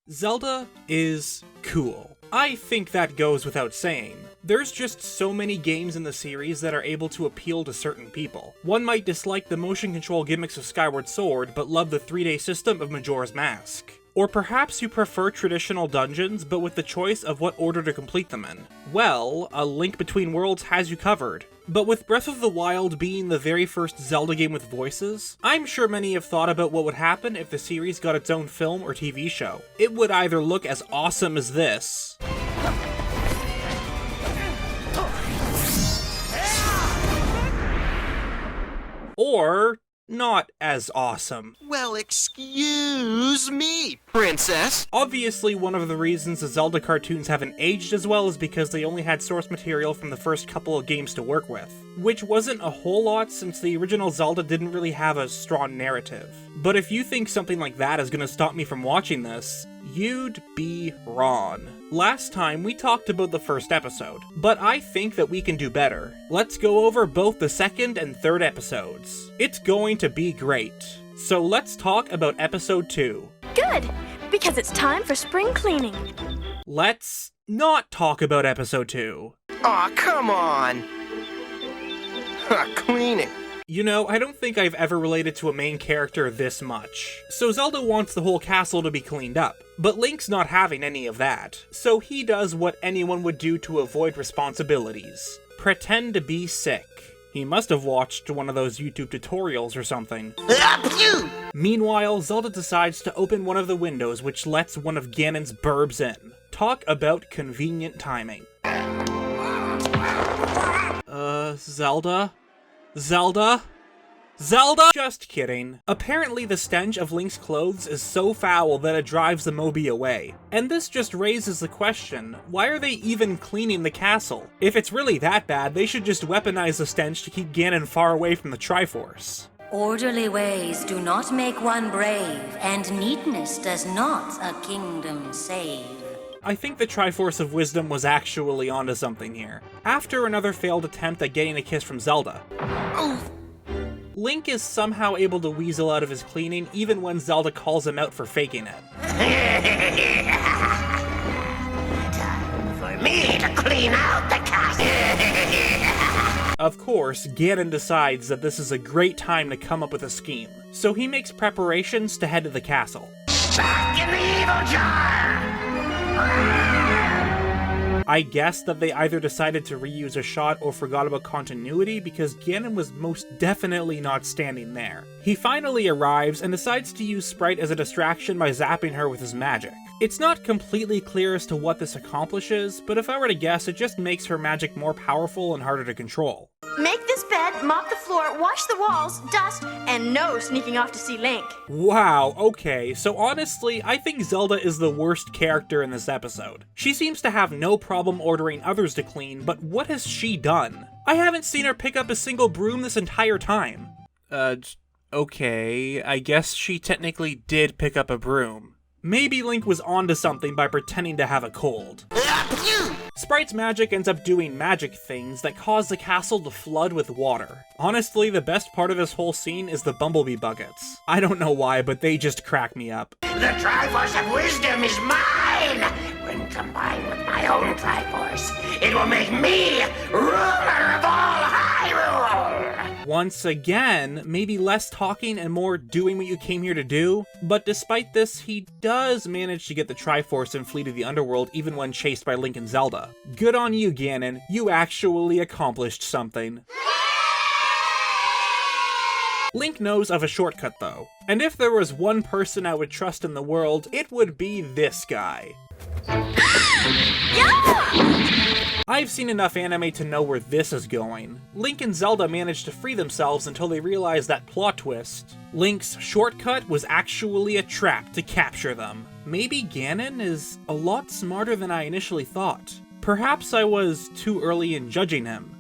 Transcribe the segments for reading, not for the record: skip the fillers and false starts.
Zelda is cool. I think that goes without saying. There's just so many games in the series that are able to appeal to certain people. One might dislike the motion control gimmicks of Skyward Sword, but love the 3D system of Majora's Mask. Or perhaps you prefer traditional dungeons, but with the choice of what order to complete them in. Well, A Link Between Worlds has you covered. But with Breath of the Wild being the very first Zelda game with voices, I'm sure many have thought about what would happen if the series got its own film or TV show. It would either look as awesome as this, or not as awesome. Well, excuse me, princess. Obviously, one of the reasons the Zelda cartoons haven't aged as well is because they only had source material from the first couple of games to work with, which wasn't a whole lot since the original Zelda didn't really have a strong narrative. But if you think something like that is gonna stop me from watching this, you'd be wrong. Last time we talked about the first episode, but I think that we can do better. Let's go over both the second and third episodes. It's going to be great. So let's talk about episode 2. Good, because it's time for spring cleaning. Let's not talk about episode 2. Aw, come on. Cleaning. You know, I don't think I've ever related to a main character this much. So Zelda wants the whole castle to be cleaned up, but Link's not having any of that. So he does what anyone would do to avoid responsibilities. Pretend to be sick. He must have watched one of those YouTube tutorials or something. Meanwhile, Zelda decides to open one of the windows which lets one of Ganon's burbs in. Talk about convenient timing. Zelda? Zelda? Zelda? Just kidding. Apparently the stench of Link's clothes is so foul that it drives the Moby away. And this just raises the question, why are they even cleaning the castle? If it's really that bad, they should just weaponize the stench to keep Ganon far away from the Triforce. Orderly ways do not make one brave, and neatness does not a kingdom save. I think the Triforce of Wisdom was actually onto something here. After another failed attempt at getting a kiss from Zelda, Link is somehow able to weasel out of his cleaning even when Zelda calls him out for faking it. Time for me to clean out the castle. Of course, Ganon decides that this is a great time to come up with a scheme, so he makes preparations to head to the castle. Back in the evil jar! I guess that they either decided to reuse a shot or forgot about continuity because Ganon was most definitely not standing there. He finally arrives and decides to use Sprite as a distraction by zapping her with his magic. It's not completely clear as to what this accomplishes, but if I were to guess, it just makes her magic more powerful and harder to control. Make this bed, mop the floor, wash the walls, dust, and no sneaking off to see Link. Wow, okay, so honestly, I think Zelda is the worst character in this episode. She seems to have no problem ordering others to clean, but what has she done? I haven't seen her pick up a single broom this entire time. Okay, I guess she technically did pick up a broom. Maybe Link was onto something by pretending to have a cold. Sprite's magic ends up doing magic things that cause the castle to flood with water. Honestly, the best part of this whole scene is the bumblebee buckets. I don't know why, but they just crack me up. The Triforce of Wisdom is mine! When combined with my own Triforce, it will make me ruler of all Hyrule! Once again, maybe less talking and more doing what you came here to do, but despite this, he does manage to get the Triforce and flee to the underworld even when chased by Link and Zelda. Good on you, Ganon, you actually accomplished something. Link knows of a shortcut though, and if there was one person I would trust in the world, it would be this guy. I've seen enough anime to know where this is going. Link and Zelda manage to free themselves until they realize that plot twist. Link's shortcut was actually a trap to capture them. Maybe Ganon is a lot smarter than I initially thought. Perhaps I was too early in judging him.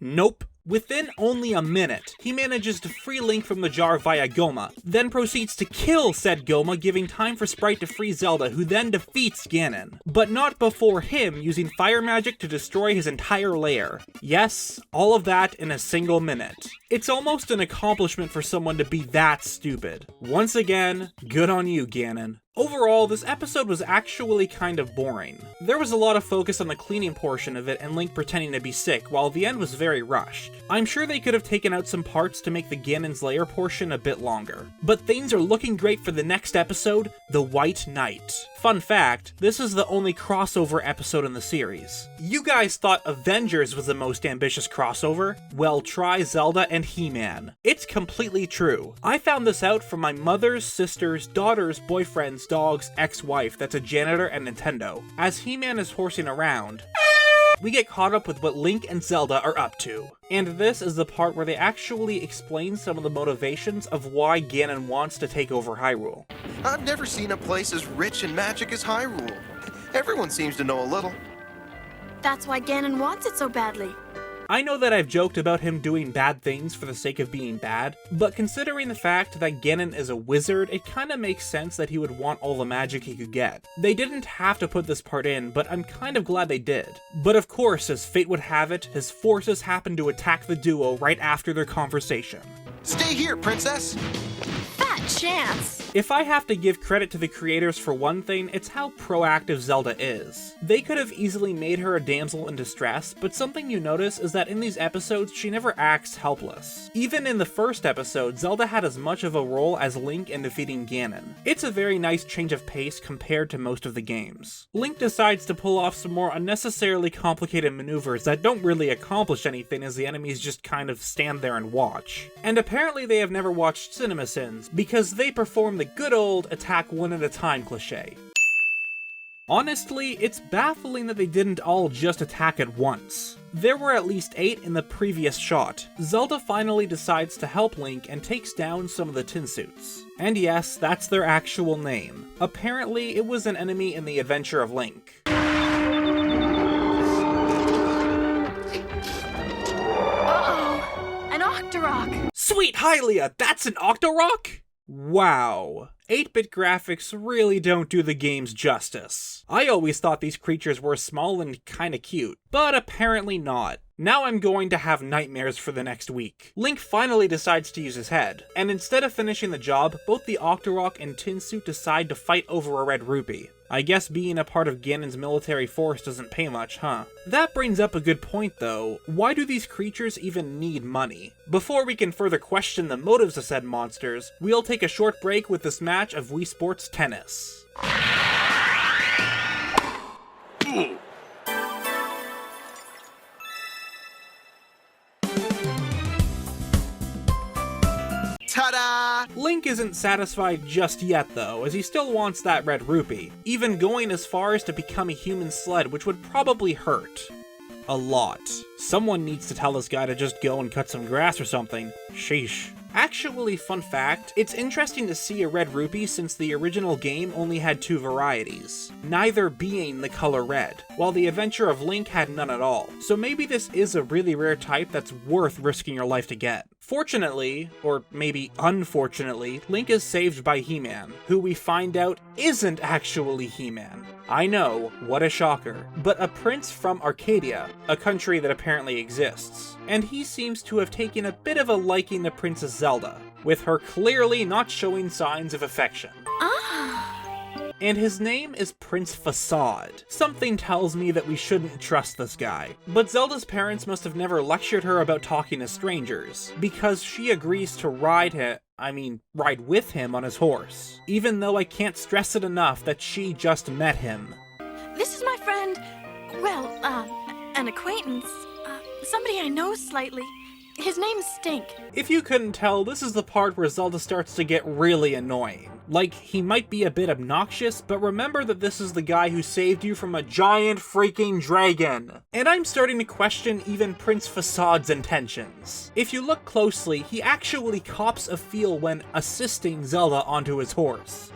Nope. Within only a minute, he manages to free Link from the jar via Goma, then proceeds to kill said Goma, giving time for Sprite to free Zelda, who then defeats Ganon. But not before him using fire magic to destroy his entire lair. Yes, all of that in a single minute. It's almost an accomplishment for someone to be that stupid. Once again, good on you, Ganon. Overall, this episode was actually kind of boring. There was a lot of focus on the cleaning portion of it and Link pretending to be sick, while the end was very rushed. I'm sure they could have taken out some parts to make the Ganon's lair portion a bit longer. But things are looking great for the next episode, The White Knight. Fun fact, this is the only crossover episode in the series. You guys thought Avengers was the most ambitious crossover? Well, try Zelda and He-Man. It's completely true. I found this out from my mother's, sister's, daughter's, boyfriend's, dog's ex-wife that's a janitor at Nintendo. As He-Man is horsing around, we get caught up with what Link and Zelda are up to. And this is the part where they actually explain some of the motivations of why Ganon wants to take over Hyrule. I've never seen a place as rich in magic as Hyrule. Everyone seems to know a little. That's why Ganon wants it so badly. I know that I've joked about him doing bad things for the sake of being bad, but considering the fact that Ganon is a wizard, it kinda makes sense that he would want all the magic he could get. They didn't have to put this part in, but I'm kind of glad they did. But of course, as fate would have it, his forces happen to attack the duo right after their conversation. Stay here, princess! Fat chance! If I have to give credit to the creators for one thing, it's how proactive Zelda is. They could have easily made her a damsel in distress, but something you notice is that in these episodes, she never acts helpless. Even in the first episode, Zelda had as much of a role as Link in defeating Ganon. It's a very nice change of pace compared to most of the games. Link decides to pull off some more unnecessarily complicated maneuvers that don't really accomplish anything as the enemies just kind of stand there and watch. And apparently they have never watched CinemaSins, because they perform the good old attack one at a time cliche. Honestly, it's baffling that they didn't all just attack at once. There were at least 8 in the previous shot. Zelda finally decides to help Link and takes down some of the tin suits. And yes, that's their actual name. Apparently, it was an enemy in the adventure of Link. Uh-oh, an Octorok! Sweet Hylia, that's an Octorok? Wow. 8-bit graphics really don't do the games justice. I always thought these creatures were small and kinda cute, but apparently not. Now I'm going to have nightmares for the next week. Link finally decides to use his head, and instead of finishing the job, both the Octorok and Tin Suit decide to fight over a red rupee. I guess being a part of Ganon's military force doesn't pay much, huh? That brings up a good point though. Why do these creatures even need money? Before we can further question the motives of said monsters, we'll take a short break with this match of Wii Sports Tennis. Ta-da! Link isn't satisfied just yet though, as he still wants that red rupee, even going as far as to become a human sled, which would probably hurt. A lot. Someone needs to tell this guy to just go and cut some grass or something. Sheesh. Actually, fun fact, it's interesting to see a red rupee since the original game only had 2 varieties, neither being the color red, while the adventure of Link had none at all. So maybe this is a really rare type that's worth risking your life to get. Fortunately, or maybe unfortunately, Link is saved by He-Man, who we find out isn't actually He-Man. I know, what a shocker, but a prince from Arcadia, a country that apparently exists, and he seems to have taken a bit of a liking to Princess Zelda, with her clearly not showing signs of affection. And his name is Prince Facade. Something tells me that we shouldn't trust this guy. But Zelda's parents must have never lectured her about talking to strangers, because she agrees to ride with him on his horse, even though I can't stress it enough that she just met him. This is my friend, well, an acquaintance, somebody I know slightly. His name's Stink. If you couldn't tell, this is the part where Zelda starts to get really annoying. Like, he might be a bit obnoxious, but remember that this is the guy who saved you from a giant freaking dragon. And I'm starting to question even Prince Facade's intentions. If you look closely, he actually cops a feel when assisting Zelda onto his horse.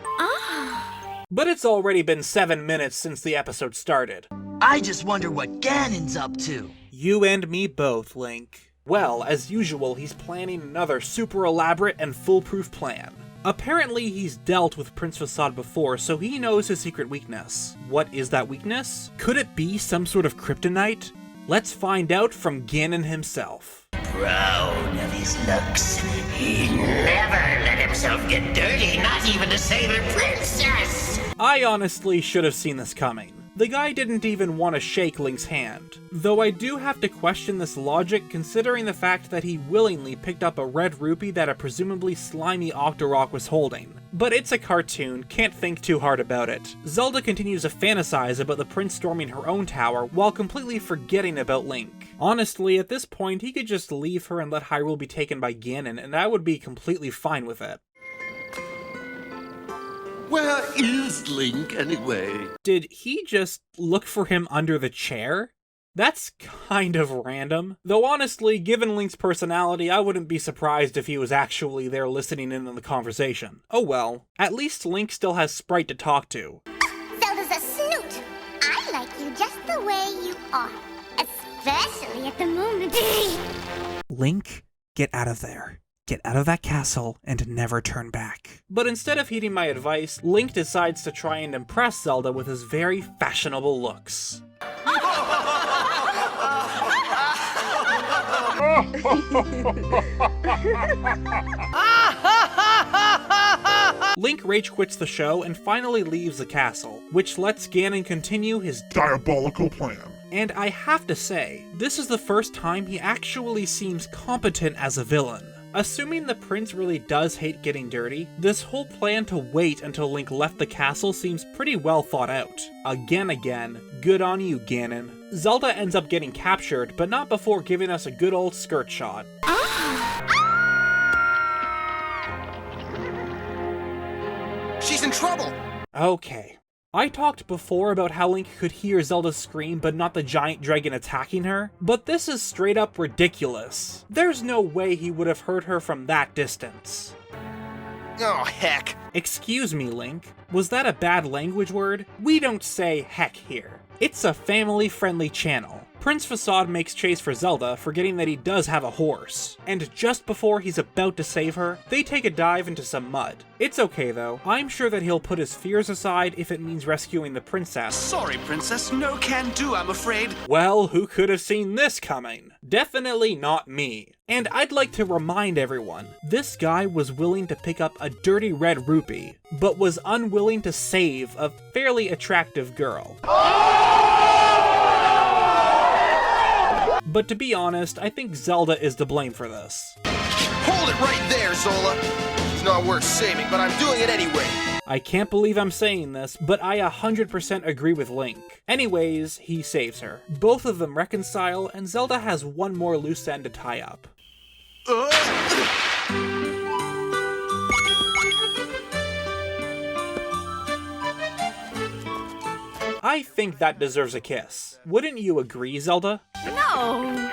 But it's already been 7 minutes since the episode started. I just wonder what Ganon's up to. You and me both, Link. Well, as usual, he's planning another super elaborate and foolproof plan. Apparently, he's dealt with Prince Facade before, so he knows his secret weakness. What is that weakness? Could it be some sort of kryptonite? Let's find out from Ganon himself. Proud of his looks, he never let himself get dirty, not even to save a princess! I honestly should have seen this coming. The guy didn't even want to shake Link's hand. Though I do have to question this logic considering the fact that he willingly picked up a red rupee that a presumably slimy Octorok was holding. But it's a cartoon, can't think too hard about it. Zelda continues to fantasize about the prince storming her own tower while completely forgetting about Link. Honestly, at this point he could just leave her and let Hyrule be taken by Ganon and I would be completely fine with it. Where is Link, anyway? Did he just look for him under the chair? That's kind of random. Though honestly, given Link's personality, I wouldn't be surprised if he was actually there listening in on the conversation. Oh well, at least Link still has Sprite to talk to. Zelda's a snoot. I like you just the way you are. Especially at the moment. Link, get out of there. Get out of that castle and never turn back. But instead of heeding my advice, Link decides to try and impress Zelda with his very fashionable looks. Link rage quits the show and finally leaves the castle, which lets Ganon continue his diabolical plan. And I have to say, this is the first time he actually seems competent as a villain. Assuming the prince really does hate getting dirty, this whole plan to wait until Link left the castle seems pretty well thought out. Again, good on you, Ganon. Zelda ends up getting captured, but not before giving us a good old skirt shot. She's in trouble! Okay. I talked before about how Link could hear Zelda scream but not the giant dragon attacking her, but this is straight up ridiculous. There's no way he would have heard her from that distance. Oh, heck. Excuse me, Link. Was that a bad language word? We don't say heck here. It's a family-friendly channel. Prince Facade makes chase for Zelda, forgetting that he does have a horse. And just before he's about to save her, they take a dive into some mud. It's okay though, I'm sure that he'll put his fears aside if it means rescuing the princess. Sorry, princess, no can do, I'm afraid. Well, who could have seen this coming? Definitely not me. And I'd like to remind everyone, this guy was willing to pick up a dirty red rupee, but was unwilling to save a fairly attractive girl. But to be honest, I think Zelda is to blame for this. Hold it right there, Zola! It's not worth saving, but I'm doing it anyway! I can't believe I'm saying this, but I 100% agree with Link. Anyways, he saves her. Both of them reconcile, and Zelda has one more loose end to tie up. I think that deserves a kiss. Wouldn't you agree, Zelda? No,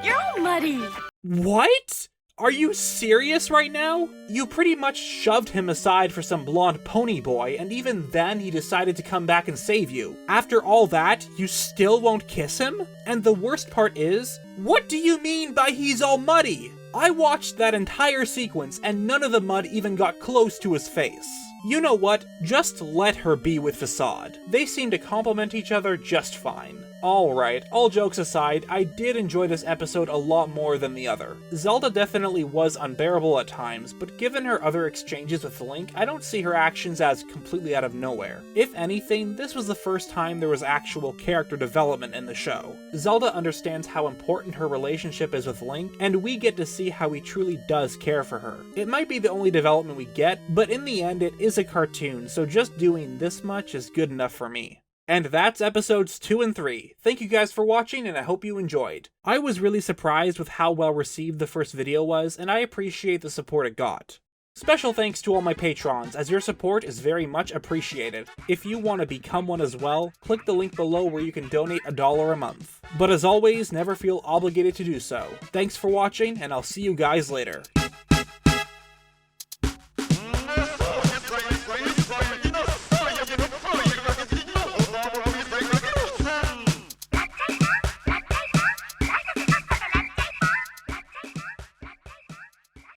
you're all muddy. What? Are you serious right now? You pretty much shoved him aside for some blonde pony boy, and even then he decided to come back and save you. After all that, you still won't kiss him? And the worst part is, what do you mean by he's all muddy? I watched that entire sequence and none of the mud even got close to his face. You know what? Just let her be with Facade. They seem to complement each other just fine. Alright, all jokes aside, I did enjoy this episode a lot more than the other. Zelda definitely was unbearable at times, but given her other exchanges with Link, I don't see her actions as completely out of nowhere. If anything, this was the first time there was actual character development in the show. Zelda understands how important her relationship is with Link, and we get to see how he truly does care for her. It might be the only development we get, but in the end it is a cartoon, so just doing this much is good enough for me. And that's episodes 2 and 3. Thank you guys for watching, and I hope you enjoyed. I was really surprised with how well received the first video was, and I appreciate the support it got. Special thanks to all my patrons, as your support is very much appreciated. If you want to become one as well, click the link below where you can donate $1 a month. But as always, never feel obligated to do so. Thanks for watching, and I'll see you guys later.